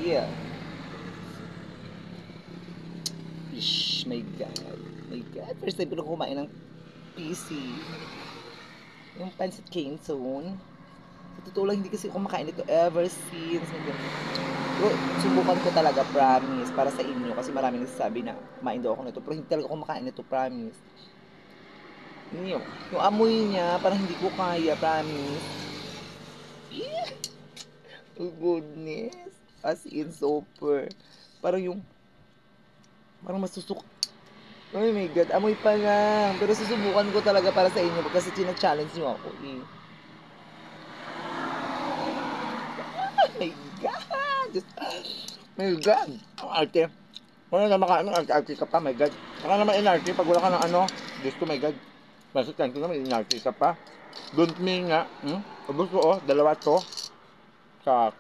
Yeah. Ish, my God. My God. First time ko na kumain ng PC. Yung pancit canton. Sa totoo lang, hindi kasi ako kumakain ito ever since. Pero subukan ko talaga, promise, para sa inyo. Kasi maraming nagsasabi na kumain daw ako nito. Pero hindi talaga ako kumakain nito, promise. Yung amoy niya, parang hindi ko kaya, promise. Yeah. Oh, goodness. As in, super. Parang yung, parang masusuk. Oh my God, amoy pa lang. Pero susubukan ko talaga para sa inyo kasi challenge niyo ako eh. Oh my God! My God! Ang arte. Wala na makaano, arte ka pa, my God. Saka naman inarte pag wala ka ng ano. Diyos ko, my God. Bakit kanto naman inarte ka pa? Don't me nga. Ubus ko, oh. Dalawa to. Saka.